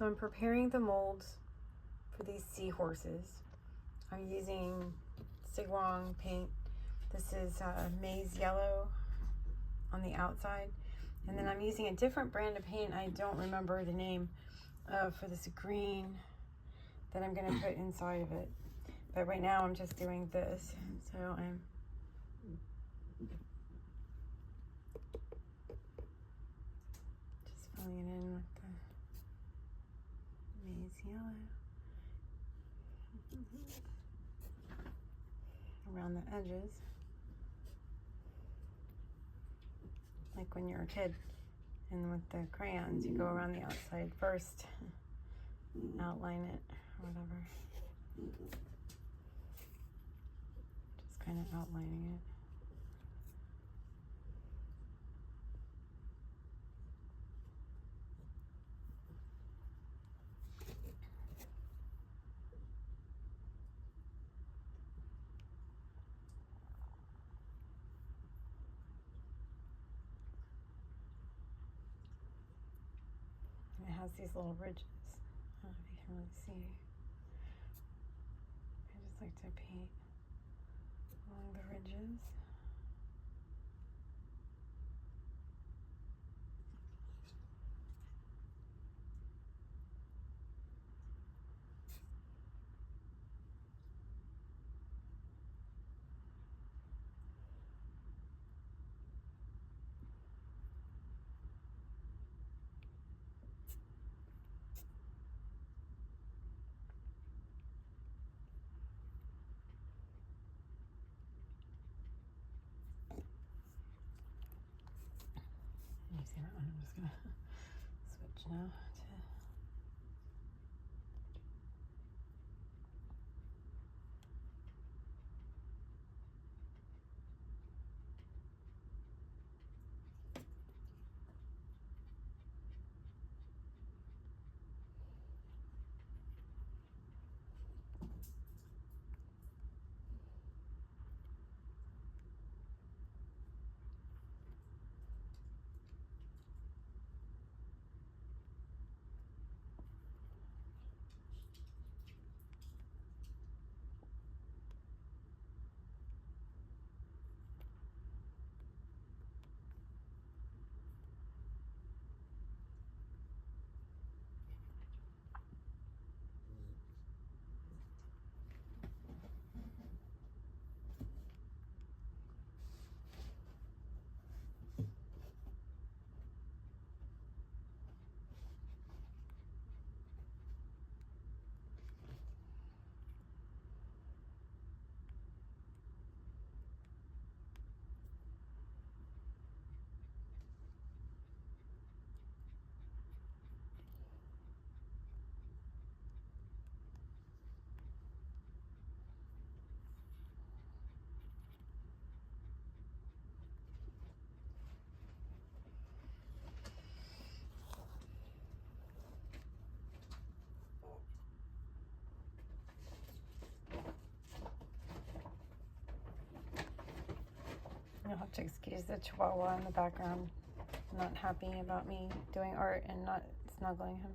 So I'm preparing the molds for these seahorses. I'm using Sigwang paint. This is maize yellow on the outside. And then I'm using a different brand of paint. I don't remember the name for this green that I'm gonna put inside of it. But right now I'm just doing this. So I'm just filling it in with the maize yellow around the edges. Like when you're a kid and with the crayons, you go around the outside first, outline it or whatever. Just kind of outlining it. And it has these little ridges. I don't know if you can really see. I just like to paint along the ridges. You see that one? I'm just gonna switch now to you'll have to excuse the chihuahua in the background. Not happy about me doing art and not snuggling him.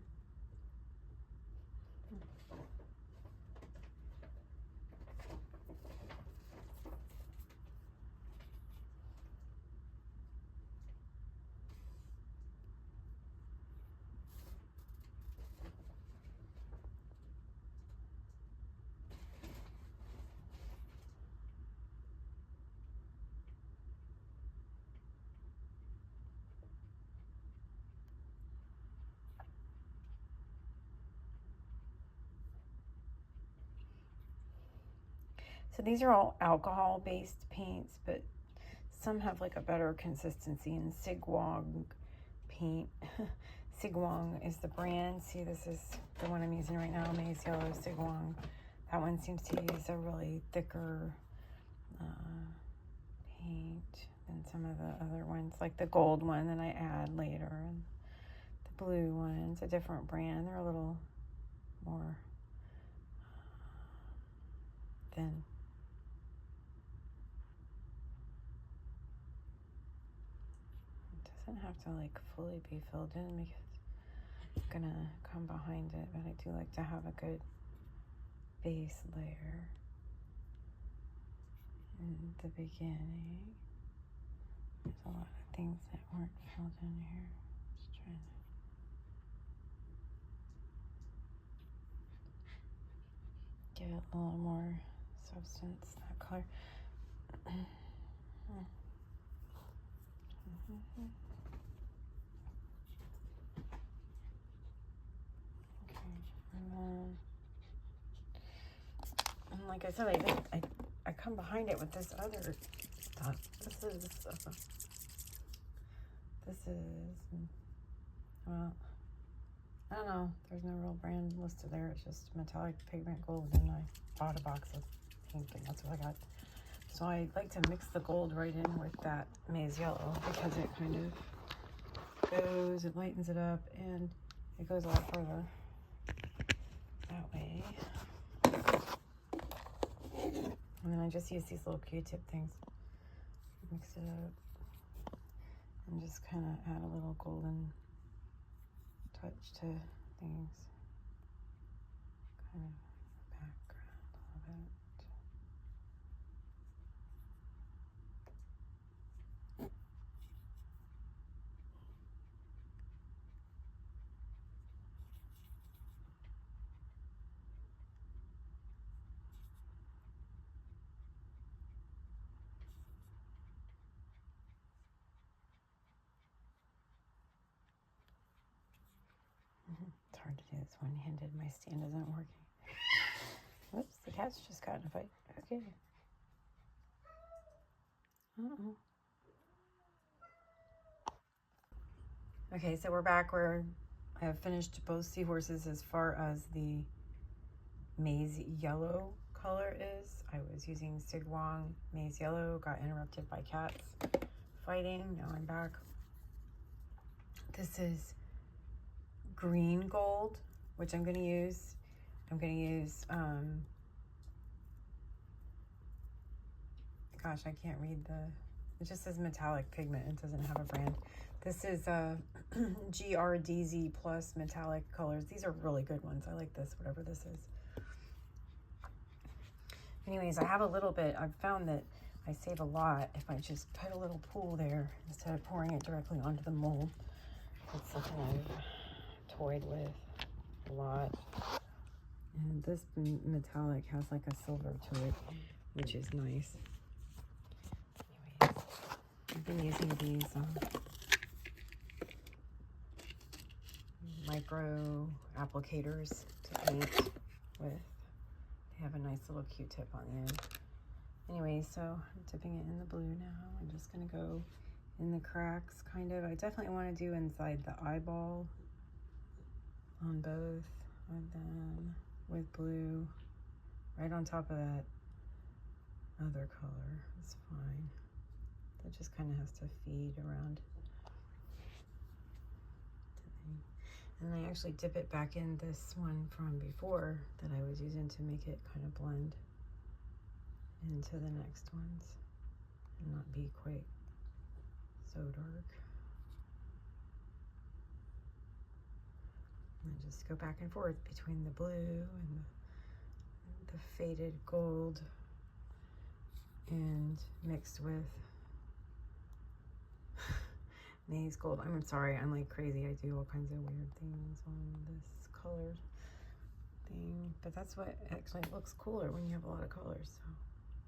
So these are all alcohol-based paints, but some have like a better consistency in Sigwang paint. Sigwang is the brand. See, this is the one I'm using right now, Maize Yellow Sigwang. That one seems to use a really thicker paint than some of the other ones, like the gold one that I add later, and the blue one's a different brand. They're a little more thin. It doesn't have to like fully be filled in because gonna come behind it, but I do like to have a good base layer in the beginning. There's a lot of things that weren't filled in here. Just trying to give it a little more substance, that color. And like I said, I come behind it with this other stuff. This is, well, I don't know. There's no real brand listed there. It's just metallic pigment gold, and I bought a box of pink, and that's what I got. So I like to mix the gold right in with that maize yellow because it kind of goes, it lightens it up, and it goes a lot further that way. And then I just use these little Q-tip things, mix it up, and just kind of add a little golden touch to things, kind of background a little bit. It's hard to do this one-handed. My stand isn't working. Whoops, the cat's just got in a fight. Okay. Okay, so we're back where I have finished both Seahorses as far as the maize yellow color is. I was using Sigwang maize yellow, got interrupted by cats fighting. Now I'm back. This is green gold, which I'm going to use. I'm going to use, gosh, I can't read it just says metallic pigment. It doesn't have a brand. This is GRDZ plus metallic colors. These are really good ones. I like this, whatever this is. Anyways, I have a little bit. I've found that I save a lot if I just put a little pool there instead of pouring it directly onto the mold. It's something I've toyed with a lot. And this metallic has like a silver to it, which is nice. Anyways, I've been using these micro applicators to paint with. They have a nice little Q-tip on the end. Anyway, so I'm dipping it in the blue now. I'm just gonna go in the cracks, kind of. I definitely want to do inside the eyeball on both of them with blue, right on top of that other color. It's fine. That just kind of has to feed around. And I actually dip it back in this one from before that I was using to make it kind of blend into the next ones and not be quite so dark. And I just go back and forth between the blue and the faded gold, and mixed with maize gold. I'm sorry, I'm like crazy. I do all kinds of weird things on this color thing, but that's what actually looks cooler when you have a lot of colors. So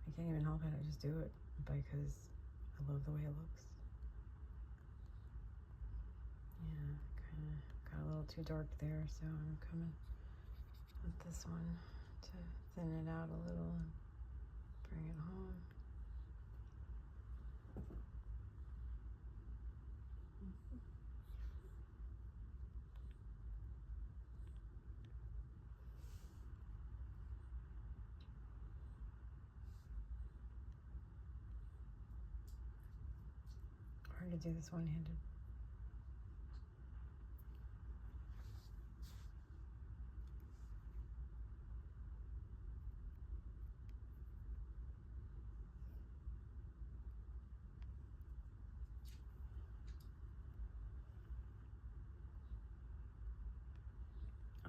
I can't even help it. I just do it because I love the way it looks. Yeah, kind of got a little too dark there, so I'm coming with this one to thin it out a little and bring it home. Hard to do this one-handed.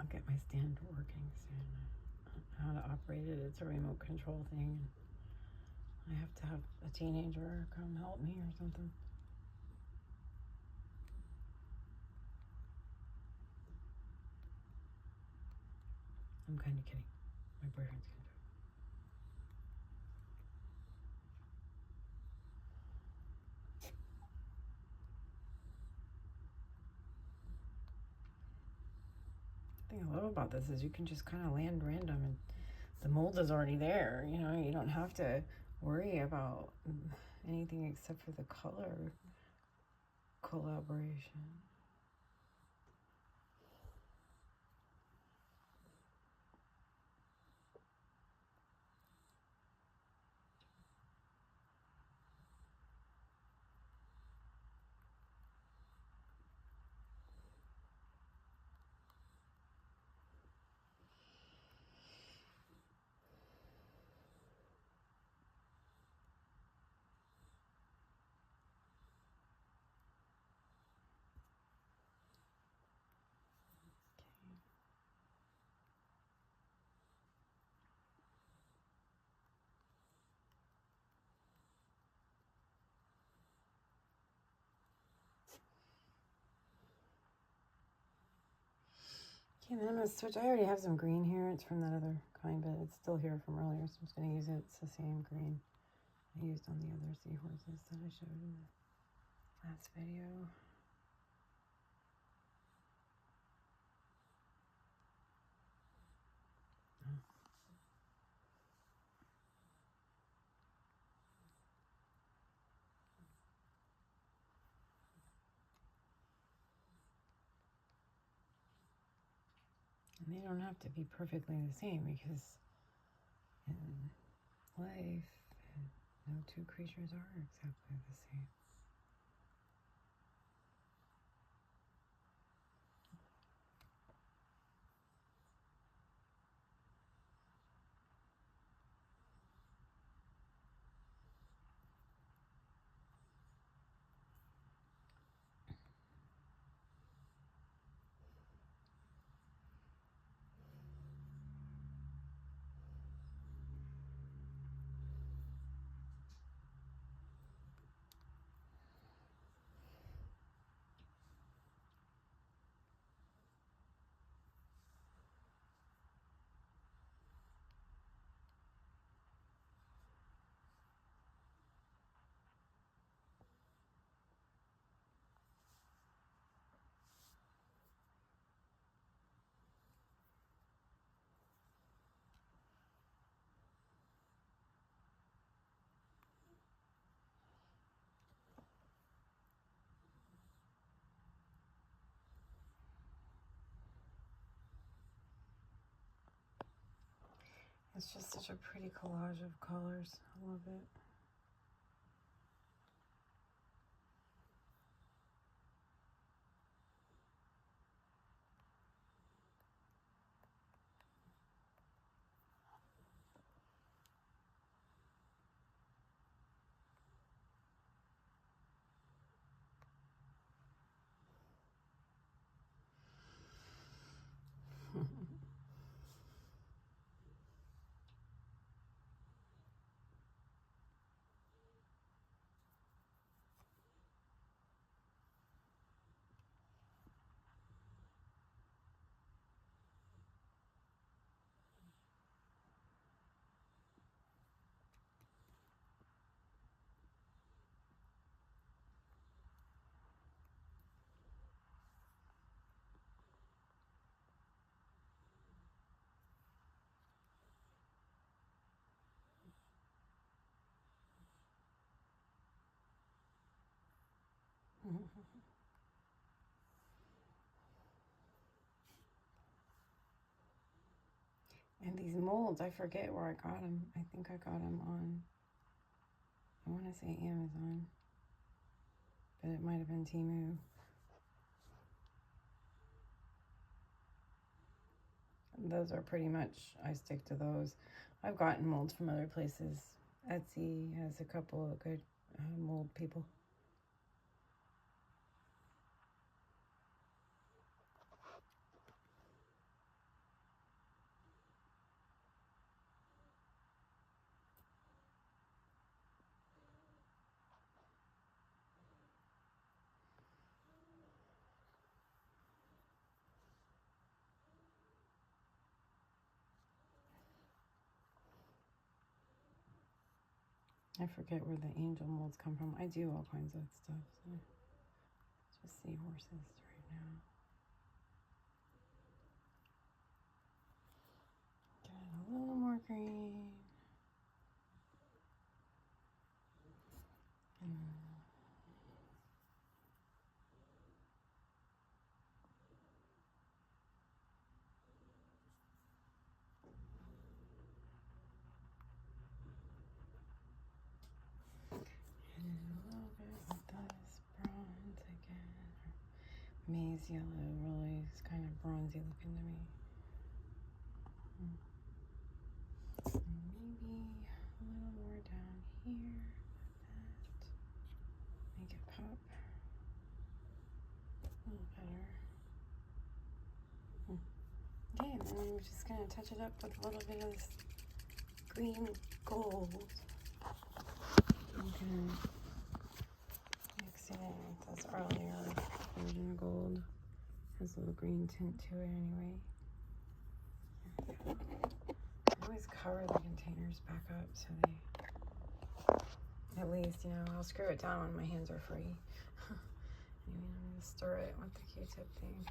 get my stand working soon. How to operate it. It's a remote control thing. I have to have a teenager come help me or something. I'm kind of kidding. My boyfriend's gonna do it. The thing I love about this is you can just kind of land random and the mold is already there. You know, you don't have to worry about anything except for the color collaboration. Okay, then I'm going to switch. I already have some green here. It's from that other kind, but it's still here from earlier, so I'm just going to use it. It's the same green I used on the other seahorses that I showed in the last video. And they don't have to be perfectly the same because in life, no two creatures are exactly the same. It's just such a pretty collage of colors. I love it. And these molds, I forget where I got them. I think I got them on, I want to say Amazon, but it might have been Temu. Those are pretty much, I stick to those. I've gotten molds from other places. Etsy has a couple of good mold people. I forget where the angel molds come from. I do all kinds of stuff. So it's just seahorses right now. Get a little more green. And a little bit with this bronze again. Maize yellow really is kind of bronzy looking to me. And maybe a little more down here. That. Make it pop a little better. Okay, and then I'm just going to touch it up with a little bit of this green gold. I'm going to mix it in with this earlier version of gold. Has a little green tint to it anyway. I always cover the containers back up so they, at least, you know, I'll screw it down when my hands are free. Anyway, I'm going to stir it with the Q-tip thing.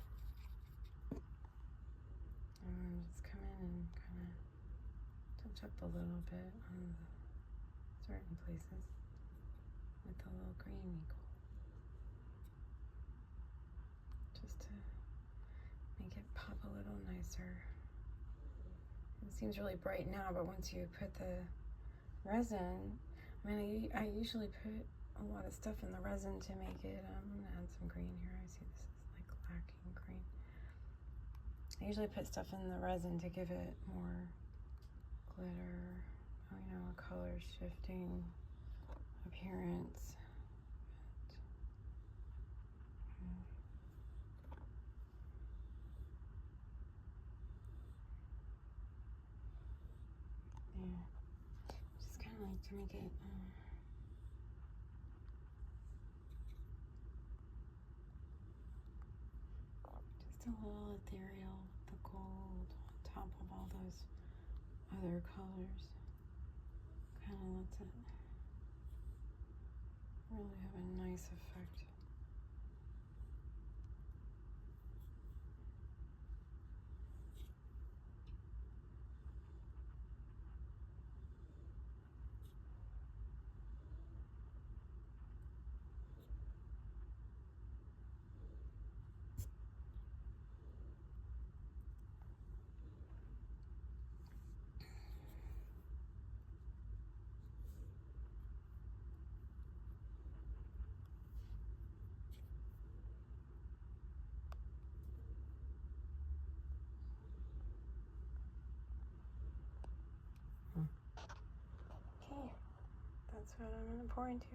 And just come in and kind of touch up a little bit on the certain places with a little green gold. Just to make it pop a little nicer. It seems really bright now, but once you put the resin, I mean, I usually put a lot of stuff in the resin to make it, I'm going to add some green here. I see this is like lacking green. I usually put stuff in the resin to give it more glitter, you know, a color shifting appearance. Yeah, just kind of like to make it just a little ethereal with the gold on top of all those other colors. Kind of lets it really have a nice effect. Okay, that's what I'm going to pour into.